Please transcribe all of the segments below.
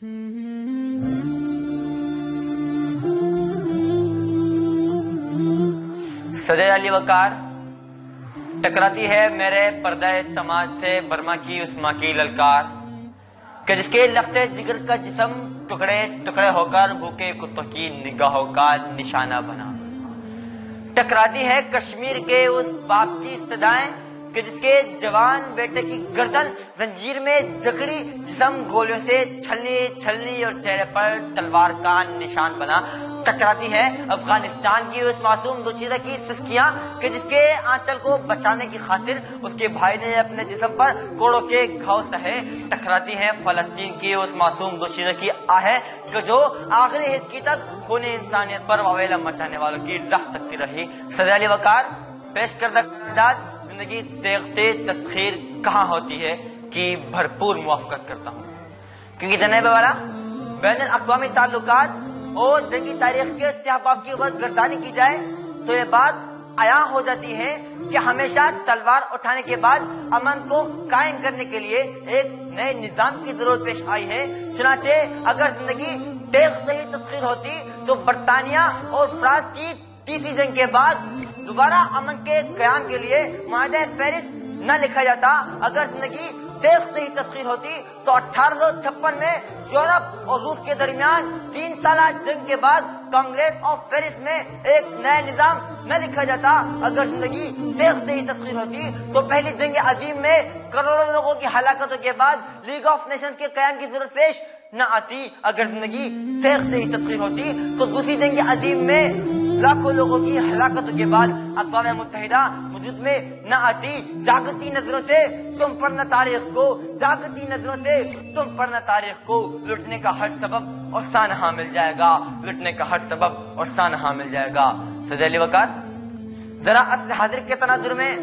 صدر علی وقار ٹکراتی ہے میرے پردہ سماج سے برما کی اس ماں کی للکار کہ جس کے لختے جگر کا جسم ٹکڑے ٹکڑے ہو کر بھوکے کتوں کی نگاہوں کا نشانہ بنا. ٹکراتی ہے کشمیر کے اس باپ کی صدائیں کہ جس کے جوان بیٹے کی گردن زنجیر میں جکڑی جسم گولیوں سے چھلنی چھلنی اور چہرے پر تلوار کا نشان بنا. ٹکراتی ہے افغانستان کی اس معصوم دوشیزہ کی سسکیاں کہ جس کے آنچل کو بچانے کی خاطر اس کے بھائی نے اپنے جسم پر کوڑوں کے گھاؤ سہے. ٹکراتی ہے فلسطین کی اس معصوم دوشیزہ کی آہیں کہ جو آخری ہچکی تک خون انسانیت پر واویلا مچانے والوں کی راہ تکتی رہی. صدر علی وقار پیش کردہ قرارداد زندگی تیغ سے تسخیر کہاں ہوتی ہے کہ بھرپور موافقت کرتا ہوں، کیونکہ جناب والا بین الاقوامی تعلقات اور جنگی تاریخ کے سیاہ باب کی وقت گردانی کی جائے تو یہ بات عیاں ہو جاتی ہے کہ ہمیشہ تلوار اٹھانے کے بعد امن کو قائم کرنے کے لیے ایک نئے نظام کی ضرورت پیش آئی ہے. چنانچہ اگر زندگی تیغ سے ہی تسخیر ہوتی تو برطانیہ اور فرانس کی تیسری جنگ کے بعد دوبارہ امن کے قیام کے لیے معاہدہ پیرس نہ لکھا جاتا. اگر زندگی تیغ سے ہی تسخیر ہوتی تو 1856 میں یورپ اور روس کے درمیان 3 سالہ جنگ کے بعد کانگریس آف پیرس میں ایک نیا نظام نہ لکھا جاتا. اگر زندگی تیغ سے ہی تسخیر ہوتی تو پہلی جنگ عظیم میں کروڑوں لوگوں کی ہلاکتوں کے بعد لیگ آف نیشنز کے قیام کی ضرورت پیش نہ آتی. اگر زندگی تیغ سے ہی تسخیر ہوتی تو دوسری جنگ عظیم میں لاکھوں لوگوں کی ہلاکتوں کے بعد اقوام متحدہ وجود میں نہ آتی. جاگتی نظروں سے تم پر نہ تاریخ کو، جاگتی نظروں سے تم پر نہ تاریخ کو لٹنے کا ہر سبب اور سانحہ مل جائے گا، لٹنے کا ہر سبب اور سانحہ مل جائے گا. صدر علی وقار ذرا اصل حاضر کے تناظر میں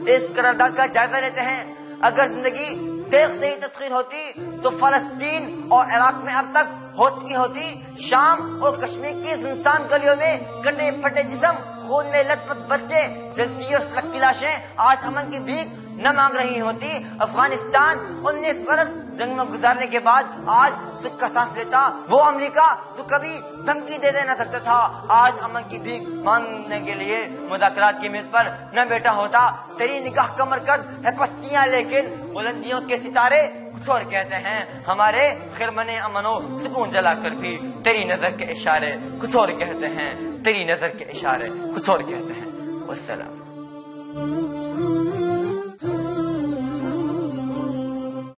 اس قرارداد کا جائزہ لیتے ہیں. اگر زندگی تیغ سے ہی تسخیر ہوتی تو فلسطین اور عراق میں اب تک ہو چکی ہوتی. شام اور کشمیر کی سنسان گلیوں میں کٹے پھٹے جسم، خون میں لت پت بچے، جلتی اور سلک کی لاشیں آج امن کی بھیک نہ مانگ رہی ہوتی. افغانستان 19 برس جنگ میں گزارنے کے بعد آج سکھ کا سانس لیتا. وہ امریکہ جو کبھی دھمکی دے دینا سکتا تھا آج امن کی بھیک مانگنے کے لیے مذاکرات کی میز پر نہ بیٹھا ہوتا. تیری نگاہ کا مرکز ہے پستیاں لیکن بلندیوں کے ستارے کچھ اور کہتے ہیں. ہمارے خرمن امن و سکون جلا کر بھی تیری نظر کے اشارے کچھ اور کہتے ہیں، تیری نظر کے اشارے کچھ اور کہتے ہیں. والسلام.